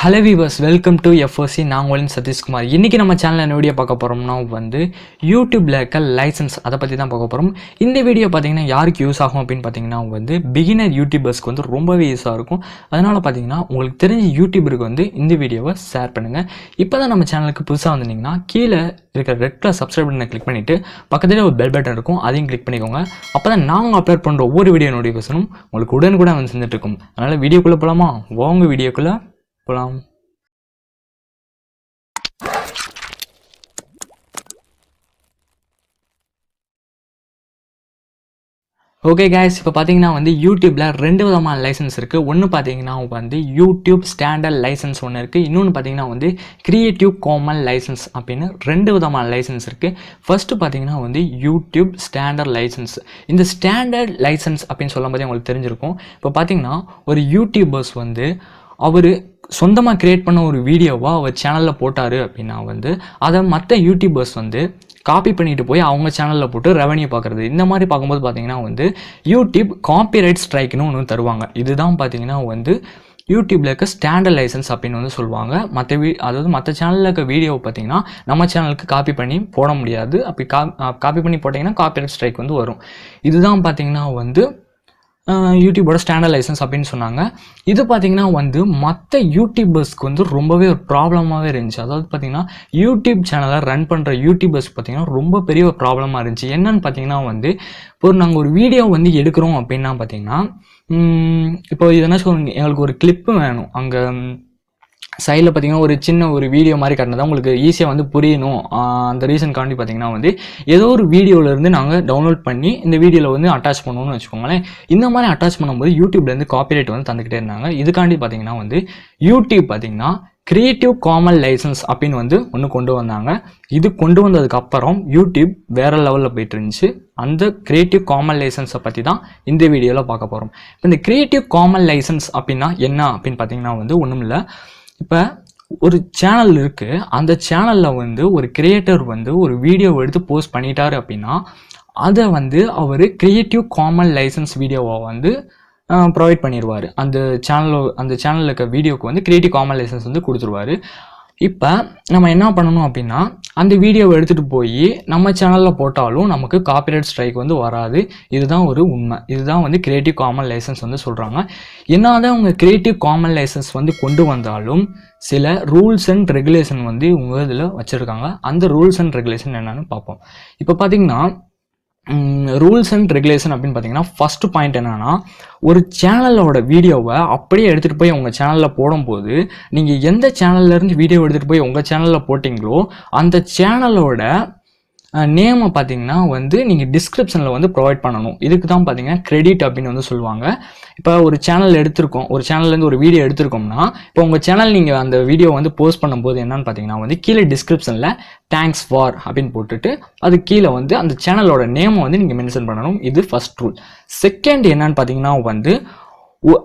Hello viewers, welcome to FOC. நான் உங்களின் சதீஷ்குமார். இன்றைக்கி நம்ம சேனலில் என்ன வீடியோ பார்க்க போகிறோம்னா யூடியூப்பில் இருக்க லைசன்ஸ் அதை பற்றி தான் பார்க்க போகிறோம். இந்த வீடியோ பார்த்தீங்கன்னா யாருக்கு யூஸ் ஆகும் அப்படின்னு பார்த்தீங்கன்னா பிகினர் யூடியூபர்ஸ்க்கு ரொம்பவே யூஸாக இருக்கும். அதனால் பார்த்தீங்கன்னா உங்களுக்கு தெரிஞ்ச யூடியூபருக்கு இந்த வீடியோவை ஷேர் பண்ணுங்கள். இப்போ தான் நம்ம சேனலுக்கு புதுசாக வந்திருந்தீங்கன்னா கீழே இருக்கிற ரெட் கலர் சப்ஸ்கிரைப் பட்டனை கிளிக் பண்ணிவிட்டு பக்கத்தில் ஒரு பெல் பட்டன் இருக்கும், அதையும் கிளிக் பண்ணிக்கோங்க. அப்போ தான் நாங்கள் அப்லோட் பண்ணுற ஒவ்வொரு வீடியோ நோட்டிஃபிகேஷனும் உங்களுக்கு உடனுக்குடன் செஞ்சுட்டு இருக்கும். அதனால் வீடியோக்குள்ளே போகலாமா? வாங்க வீடியோக்குள்ளே போகலாம். ஓகே கைஸ், இப்போ பார்த்தீங்கன்னா யூடியூப்பில் ரெண்டு விதமான லைசன்ஸ் இருக்குது. ஒன்று பார்த்தீங்கன்னா யூடியூப் ஸ்டாண்டர்ட் லைசன்ஸ் ஒன்று இருக்குது. இன்னொன்று பார்த்தீங்கன்னா கிரியேட்டிவ் காமன் லைசன்ஸ் அப்படின்னு ரெண்டு விதமான லைசன்ஸ் இருக்குது. ஃபஸ்ட்டு பார்த்தீங்கன்னா யூடியூப் ஸ்டாண்டர்ட் லைசன்ஸ். இந்த ஸ்டாண்டர்ட் லைசன்ஸ் அப்படின்னு சொல்லும் போதே உங்களுக்கு தெரிஞ்சிருக்கும். இப்போ பார்த்தீங்கன்னா ஒரு யூடியூபர்ஸ் அவர் சொந்தமாக க்ரியேட் பண்ண ஒரு வீடியோவாக அவர் சேனலில் போட்டார் அப்படின்னா அதை மற்ற யூடியூபர்ஸ் காப்பி பண்ணிட்டு போய் அவங்க சேனலில் போட்டு ரெவன்யூ பார்க்குறது. இந்த மாதிரி பார்க்கும்போது பார்த்தீங்கன்னா யூடியூப் காப்பிரைட் ஸ்ட்ரைக்னு ஒன்று தருவாங்க. இதுதான் பார்த்தீங்கன்னா யூடியூப்பில் இருக்க ஸ்டாண்டர்ட் லைசன்ஸ் அப்படின்னு சொல்லுவாங்க. அதாவது மற்ற சேனலில் இருக்க வீடியோவை பார்த்தீங்கன்னா நம்ம சேனலுக்கு காப்பி பண்ணி போட முடியாது. அப்படி காப்பி பண்ணி போட்டிங்கன்னா காப்பிரைட் ஸ்ட்ரைக் வரும். இதுதான் பார்த்தீங்கன்னா யூடியூபோட ஸ்டாண்டர்ட் லைசன்ஸ் அப்படின்னு சொன்னாங்க. இது பார்த்தீங்கன்னா மற்ற யூடியூபர்ஸ்க்கு ரொம்பவே ஒரு ப்ராப்ளமாகவே இருந்துச்சு. அதாவது பார்த்தீங்கன்னா யூடியூப் சேனலை ரன் பண்ணுற யூடியூபர்ஸ் பார்த்தீங்கன்னா ரொம்ப பெரிய ஒரு ப்ராப்ளமாக இருந்துச்சு. என்னன்னு பார்த்தீங்கன்னா இப்போ நாங்கள் ஒரு வீடியோ எடுக்கிறோம் அப்படின்னா பார்த்தீங்கன்னா இப்போ இதெல்லாம் சொல்லுங்க, எங்களுக்கு ஒரு கிளிப்பு வேணும். அங்கே சைடில் பார்த்தீங்கன்னா ஒரு சின்ன ஒரு வீடியோ மாதிரி காட்டினதான் உங்களுக்கு ஈஸியாக புரியணும். அந்த ரீசன்காண்டி பார்த்தீங்கன்னா ஏதோ ஒரு வீடியோவிலேருந்து நாங்கள் டவுன்லோட் பண்ணி இந்த வீடியோவில் அட்டாச் பண்ணணும்னு வச்சுக்கோங்களேன். இந்த மாதிரி அட்டாச் பண்ணும்போது யூடியூப்லேருந்து காப்பிரைட் தந்துக்கிட்டே இருந்தாங்க. இதுக்காண்டி பார்த்தீங்கன்னா யூடியூப் பார்த்தீங்கன்னா கிரியேட்டிவ் காமன் லைசன்ஸ் அப்படின்னு ஒன்று கொண்டு வந்தாங்க. இது கொண்டு வந்ததுக்கப்புறம் யூடியூப் வேறு லெவலில் போயிட்டு இருந்துச்சு. அந்த கிரியேட்டிவ் காமன் லைசன்ஸை பற்றி தான் இந்த வீடியோவில் பார்க்க போகிறோம். இப்போ இந்த கிரியேட்டிவ் காமன் லைசன்ஸ் அப்படின்னா என்ன அப்படின்னு பார்த்தீங்கன்னா ஒன்றும் இல்லை. இப்போ ஒரு சேனல் இருக்குது. அந்த சேனலில் ஒரு கிரியேட்டர் ஒரு வீடியோவை எடுத்து போஸ்ட் பண்ணிட்டாரு அப்படின்னா அதை அவர் கிரியேட்டிவ் காமன் லைசன்ஸ் வீடியோவை ப்ரொவைட் பண்ணிடுவார். அந்த சேனலில் இருக்க வீடியோவுக்கு கிரியேட்டிவ் காமன் லைசன்ஸ் கொடுத்துருவார். இப்போ நம்ம என்ன பண்ணணும் அப்படின்னா அந்த வீடியோவை எடுத்துகிட்டு போய் நம்ம சேனலில் போட்டாலும் நமக்கு காப்பிரைட் ஸ்ட்ரைக் வராது. இதுதான் ஒரு உண்மை. இதுதான் கிரியேட்டிவ் காமன் லைசன்ஸ் சொல்கிறாங்க. என்னதான் அவங்க கிரியேட்டிவ் காமன் லைசன்ஸ் கொண்டு வந்தாலும் சில ரூல்ஸ் அண்ட் ரெகுலேஷன் இவங்க இதில் வச்சுருக்காங்க. அந்த ரூல்ஸ் அண்ட் ரெகுலேஷன் என்னன்னு பார்ப்போம். இப்போ பார்த்தீங்கன்னா ரூல்ஸ் அண்ட் ரெகுலேஷன் அப்படின்னு பார்த்தீங்கன்னா ஃபஸ்ட்டு பாயிண்ட் என்னன்னா, ஒரு சேனலோட வீடியோவை அப்படியே எடுத்துகிட்டு போய் உங்கள் சேனலில் போடும்போது நீங்கள் எந்த சேனல்லேருந்து வீடியோ எடுத்துகிட்டு போய் உங்கள் சேனலில் போட்டிங்களோ அந்த சேனலோட நேமை பார்த்தீங்கன்னா நீங்கள் டிஸ்கிரிப்ஷனில் ப்ரொவைட் பண்ணணும். இதுக்கு தான் பார்த்தீங்கன்னா கிரெடிட் அப்படின்னு சொல்லுவாங்க. இப்போ ஒரு சேனல் எடுத்திருக்கோம், ஒரு சேனல்லேருந்து ஒரு வீடியோ எடுத்திருக்கோம்னா இப்போ உங்கள் சேனல் நீங்கள் அந்த வீடியோ போஸ்ட் பண்ணும்போது என்னன்னு பார்த்தீங்கன்னா கீழே டிஸ்கிரிப்ஷனில் தேங்க்ஸ் ஃபார் அப்படின்னு போட்டுட்டு அது கீழே அந்த சேனலோட நேமை நீங்கள் மென்ஷன் பண்ணணும். இது ஃபர்ஸ்ட் ரூல். செகண்ட் என்னன்னு பார்த்தீங்கன்னா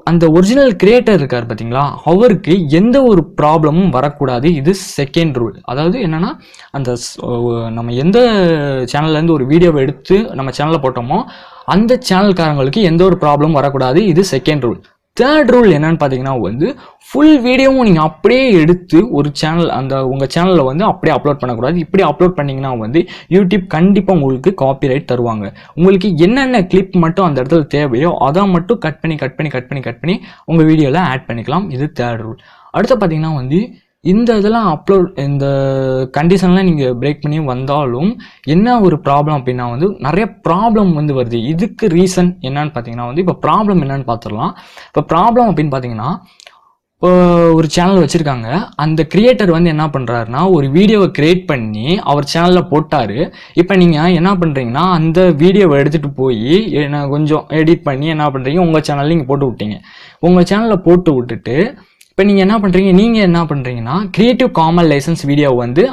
அந்த ஒரிஜினல் கிரியேட்டர் இருக்கார் பார்த்தீங்களா, அவருக்கு எந்த ஒரு ப்ராப்ளமும் வரக்கூடாது. இது செகண்ட் ரூல். அதாவது என்னன்னா, அந்த நம்ம எந்த சேனல்லேருந்து ஒரு வீடியோவை எடுத்து நம்ம சேனலில் போட்டோமோ அந்த சேனல்காரங்களுக்கு எந்த ஒரு ப்ராப்ளமும் வரக்கூடாது. இது செகண்ட் ரூல். தேர்ட் ரூல் என்னன்னு பார்த்தீங்கன்னா ஃபுல் வீடியோவும் நீங்கள் அப்படியே எடுத்து ஒரு சேனல் உங்கள் சேனலில் அப்படியே அப்லோட் பண்ணக்கூடாது. இப்படி அப்லோட் பண்ணிங்கன்னா யூடியூப் கண்டிப்பாக உங்களுக்கு காப்பிரைட் தருவாங்க. உங்களுக்கு என்னென்ன கிளிப் மட்டும் அந்த இடத்துல தேவையோ அதை மட்டும் கட் பண்ணி உங்கள் வீடியோவில் ஆட் பண்ணிக்கலாம். இது தேர்ட் ரூல். அடுத்து பார்த்தீங்கன்னா இந்த இதெல்லாம் இந்த கண்டிஷன்லாம் நீங்கள் பிரேக் பண்ணி வந்தாலும் என்ன ஒரு ப்ராப்ளம் அப்படின்னா நிறைய ப்ராப்ளம் வருது. இதுக்கு ரீசன் என்னன்னு பார்த்தீங்கன்னா இப்போ ப்ராப்ளம் என்னன்னு பார்த்துடலாம். இப்போ ப்ராப்ளம் அப்படின்னு பார்த்தீங்கன்னா இப்போ ஒரு சேனல் வச்சுருக்காங்க. அந்த கிரியேட்டர் என்ன பண்ணுறாருன்னா ஒரு வீடியோவை கிரியேட் பண்ணி அவர் சேனலில் போட்டார். இப்போ நீங்கள் என்ன பண்ணுறீங்கன்னா அந்த வீடியோவை எடுத்துகிட்டு போய் கொஞ்சம் எடிட் பண்ணி என்ன பண்ணுறீங்க, உங்கள் சேனலில் நீங்கள் போட்டு விட்டீங்க. உங்கள் சேனலில் போட்டு விட்டுட்டு இப்போ நீங்கள் என்ன பண்ணுறீங்கன்னா கிரியேட்டிவ் காமன் லைசன்ஸ் வீடியோ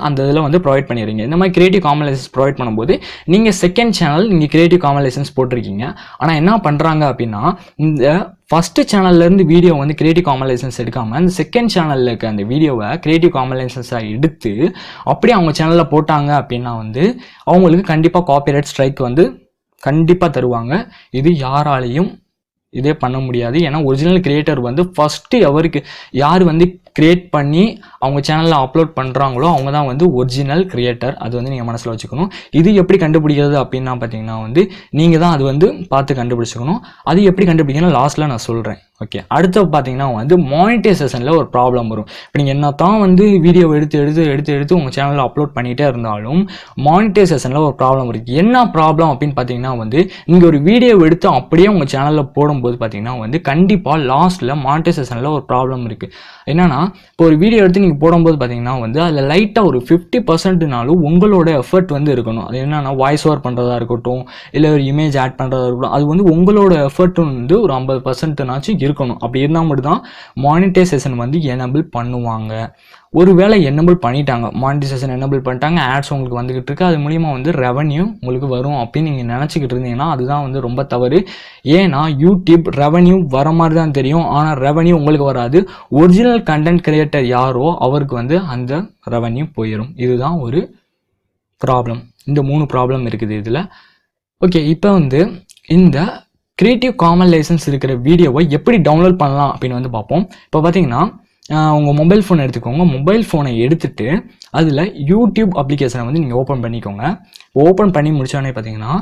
அந்த இதில் ப்ரொவைட் பண்ணிடுறீங்க. இந்த மாதிரி கிரியேட்டிவ் காமன் லைசன்ஸ் ப்ரொவைட் பண்ணும்போது நீங்கள் செகண்ட் சேனல் நீங்கள் கிரியேட்டிவ் காமன் லைசன்ஸ் போட்டிருக்கீங்க. ஆனால் என்ன பண்ணுறாங்க அப்படின்னா இந்த ஃபஸ்ட்டு சேனல்லேருந்து வீடியோ கிரியேட்டிவ் காமன் லைசன்ஸ் எடுக்காமல் அந்த செகண்ட் சேனலில் இருக்க அந்த வீடியோவை கிரியேட்டிவ் காமன் லைசன்ஸாக எடுத்து அப்படியே அவங்க சேனலில் போட்டாங்க அப்படின்னா அவங்களுக்கு கண்டிப்பாக காப்பிரைட் ஸ்ட்ரைக் கண்டிப்பாக தருவாங்க. இது யாராலையும் இதே பண்ண முடியாது. ஏன்னா ஒரிஜினல் கிரியேட்டர் ஃபஸ்ட்டு அவருக்கு யார் கிரியேட் பண்ணி அவங்க சேனலில் அப்லோட் பண்ணுறாங்களோ அவங்க தான் வந்து ஒரிஜினல் கிரியேட்டர். அது வந்து நீங்கள் மனசில் வச்சுக்கணும். இது எப்படி கண்டுபிடிக்கிறது அப்படின்னா பார்த்தீங்கன்னா வந்து நீங்கள் தான் அது வந்து பார்த்து கண்டுபிடிச்சிக்கணும். அது எப்படி கண்டுபிடிக்கணும் லாஸ்ட்டில் நான் சொல்கிறேன். ஓகே, அடுத்து பார்த்தீங்கன்னா வந்து மானிட்டைசேஷனில் ஒரு ப்ராப்ளம் வரும். இப்போ நீங்கள் என்ன தான் வந்து வீடியோ எடுத்து உங்கள் சேனலில் அப்லோட் பண்ணிகிட்டே இருந்தாலும் மானிட்டைசேஷனில் ஒரு ப்ராப்ளம் இருக்குது. என்ன ப்ராப்ளம் அப்படின்னு பார்த்தீங்கன்னா வந்து நீங்கள் ஒரு வீடியோ எடுத்து அப்படியே உங்கள் சேனலில் போடும்போது பார்த்தீங்கன்னா வந்து கண்டிப்பாக லாஸ்ட்டில் மானிட்டைசேஷனில் ஒரு ப்ராப்ளம் இருக்குது. என்னன்னா இப்போ ஒரு வீடியோ எடுத்து நீங்கள் போடும்போது பார்த்தீங்கன்னா வந்து அதில் லைட்டாக ஒரு 50%னாலும் உங்களோட எஃபர்ட் வந்து இருக்கணும். அது என்னன்னா வாய்ஸ் ஓவர் பண்ணுறதா இருக்கட்டும், இல்லை ஒரு இமேஜ் ஆட் பண்ணுறதா இருக்கட்டும், அது வந்து உங்களோட எஃபர்ட் வந்து ஒரு 50%நாச்சும் இருக்கணும். அப்படி இருந்தால் மட்டும்தான் மானிட்டைசேஷன் வந்து எனபிள் பண்ணுவாங்க. ஒருவேளை எனபிள் பண்ணிட்டாங்க, மானிட்டைசேஷன் எனபிள் பண்ணிட்டாங்க, ஆட்ஸ் உங்களுக்கு வந்துகிட்டு இருக்கு, அது மூலிமா வந்து ரெவன்யூ உங்களுக்கு வரும் அப்படின்னு நீங்கள் நினச்சிக்கிட்டு இருந்தீங்கன்னா அதுதான் வந்து ரொம்ப தவறு. ஏன்னா யூடியூப் ரெவன்யூ வர மாதிரி தான் தெரியும், ஆனால் ரெவன்யூ உங்களுக்கு வராது. ஒரிஜினல் கண்டென்ட் கிரியேட்டர் யாரோ அவருக்கு வந்து அந்த ரெவன்யூ போயிடும். இதுதான் ஒரு ப்ராப்ளம். இந்த 3 ப்ராப்ளம் இருக்குது இதில். ஓகே, இப்போ வந்து இந்த கிரியேட்டிவ் காமன் லைசன்ஸ் இருக்கிற வீடியோவை எப்படி டவுன்லோட் பண்ணலாம் அப்படின்னு வந்து பார்ப்போம். இப்போ பார்த்தீங்கன்னா உங்கள் மொபைல் ஃபோன் எடுத்துக்கோங்க. மொபைல் ஃபோனை எடுத்துகிட்டு அதில் யூடியூப் அப்ளிகேஷனை வந்து நீங்கள் ஓப்பன் பண்ணிக்கோங்க. ஓப்பன் பண்ணி முடித்தோடனே பார்த்தீங்கன்னா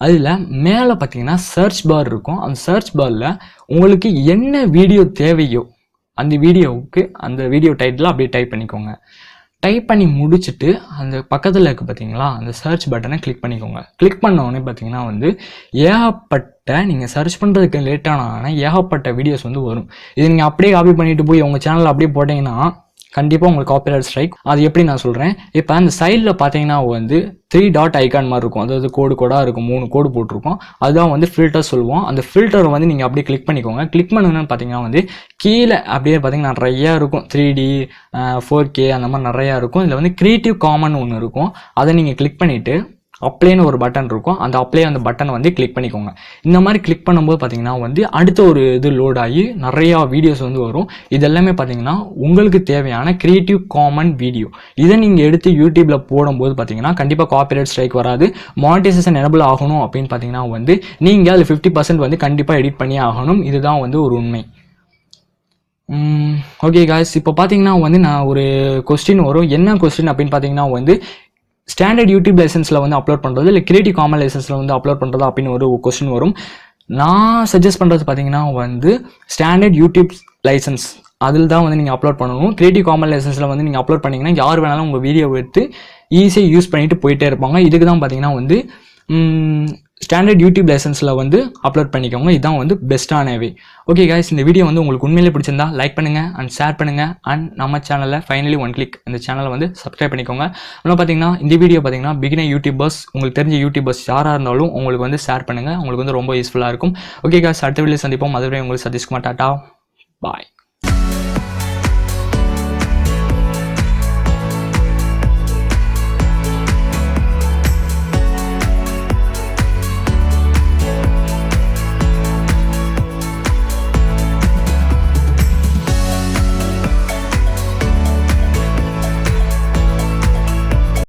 அதில் மேலே பார்த்தீங்கன்னா சர்ச் பார் இருக்கும். அந்த சர்ச் பாரில் உங்களுக்கு என்ன வீடியோ தேவையோ அந்த வீடியோவுக்கு அந்த வீடியோ டைட்டில் அப்படியே டைப் பண்ணிக்கோங்க. டைப் பண்ணி முடிச்சுட்டு அந்த பக்கத்தில் இருக்குது பார்த்தீங்களா, அந்த சர்ச் பட்டனை கிளிக் பண்ணிக்கோங்க. கிளிக் பண்ண உடனே பார்த்தீங்கன்னா வந்து ஏகப்பட்ட நீங்கள் சர்ச் பண்ணுறதுக்கு லேட்டான ஏகப்பட்ட வீடியோஸ் வந்து வரும். இது நீங்கள் அப்படியே காப்பி பண்ணிட்டு போய் உங்கள் சேனலில் அப்படியே போட்டிங்கன்னா கண்டிப்பாக உங்களுக்கு காப்பிரைட் ஸ்ட்ரைக். அது எப்படி நான் சொல்கிறேன். இப்போ அந்த சைடில் பார்த்தீங்கன்னா வந்து 3 டாட் ஐக்கான் மாதிரி இருக்கும், அதாவது கோடாக இருக்கும், 3 கோடு போட்டிருக்கும். அதுதான் வந்து ஃபில்டர் சொல்லுவோம். அந்த ஃபில்டரை வந்து நீங்கள் அப்படியே கிளிக் பண்ணிக்கோங்க. கிளிக் பண்ணுங்கன்னு பார்த்தீங்கன்னா வந்து கீழே அப்படியே பார்த்தீங்கன்னா நிறையா இருக்கும், 3D 4K அந்த மாதிரி நிறையா இருக்கும். இதில் வந்து கிரியேட்டிவ் காமன் ஒன்று இருக்கும். அதை நீங்கள் கிளிக் பண்ணிவிட்டு அப்ளைன்னு ஒரு பட்டன் இருக்கும், அந்த அப்ளை அந்த பட்டனை வந்து கிளிக் பண்ணிக்கோங்க. இந்த மாதிரி கிளிக் பண்ணும்போது பார்த்தீங்கன்னா வந்து அடுத்த ஒரு இது லோட் ஆகி நிறையா வீடியோஸ் வந்து வரும். இதெல்லாமே பார்த்தீங்கன்னா உங்களுக்கு தேவையான கிரியேட்டிவ் காமன் வீடியோ. இதை நீங்கள் எடுத்து யூடியூப்பில் போடும்போது பார்த்தீங்கன்னா கண்டிப்பாக காப்பிரைட் ஸ்ட்ரைக் வராது. மானிட்டைசேஷன் எனபிள் ஆகணும் அப்படின்னு பார்த்தீங்கன்னா வந்து நீங்கள் அதில் 50% வந்து கண்டிப்பாக எடிட் பண்ணி ஆகணும். இதுதான் வந்து ஒரு உண்மை. ஓகே காய்ஸ், இப்போ பார்த்தீங்கன்னா வந்து நான் ஒரு கொஸ்டின் வரும். என்ன கொஸ்டின் அப்படின்னு பார்த்தீங்கன்னா வந்து ஸ்டாண்டர்ட் யூடியூப் லைசன்ஸில் வந்து அப்லோட் பண்ணுறது இல்லை கிரியேட்டிவ் காமன் லைசன்ஸில் வந்து அப்லோட் பண்ணுறது அப்படின்னு ஒரு கொஸ்டின் வரும். நான் சஜஸ்ட் பண்ணுறது பார்த்தீங்கன்னா வந்து ஸ்டாண்டர்ட் யூடியூப் லைசன்ஸ் அதில் தான் வந்து நீங்கள் அப்லோட் பண்ணணும். கிரியேட்டிவ் காமன் லைசன்ஸில் வந்து நீங்கள் அப்லோட் பண்ணிங்கன்னா யார் வேணாலும் உங்கள் வீடியோ எடுத்து ஈஸியாக யூஸ் பண்ணிட்டு போயிட்டே இருப்பாங்க. இதுக்கு தான் பார்த்தீங்கன்னா வந்து ஸ்டாண்டர்ட் யூடியூப் லைசன்ஸில் வந்து அப்லோட் பண்ணிக்கோங்க. இதுதான் வந்து பெஸ்ட்டான வே. ஓகே காய்ஸ், இந்த வீடியோ வந்து உங்களுக்கு உண்மையிலே பிடிச்சிருந்தா லைக் பண்ணுங்கள் அண்ட் ஷேர் பண்ணுங்கள். அண்ட் நம்ம சேனலில் ஃபைனலி 1 கிளிக் இந்த சேனலை வந்து சப்ஸ்கிரைப் பண்ணிக்கோங்க. ஆனால் பார்த்தீங்கன்னா இந்த வீடியோ பார்த்தீங்கன்னா பிகினர் யூடியூபர்ஸ், உங்களுக்கு தெரிஞ்ச யூடியூபர்ஸ் யாராக இருந்தாலும் உங்களுக்கு வந்து ஷேர் பண்ணுங்கள். உங்களுக்கு வந்து ரொம்ப யூஸ்ஃபுல்லாக இருக்கும். ஓகே காய்ஸ், அடுத்த வீடியோ சந்திப்போம். அதுவரை உங்களுக்கு சதீஷ்குமார், டாட்டா, பாய்.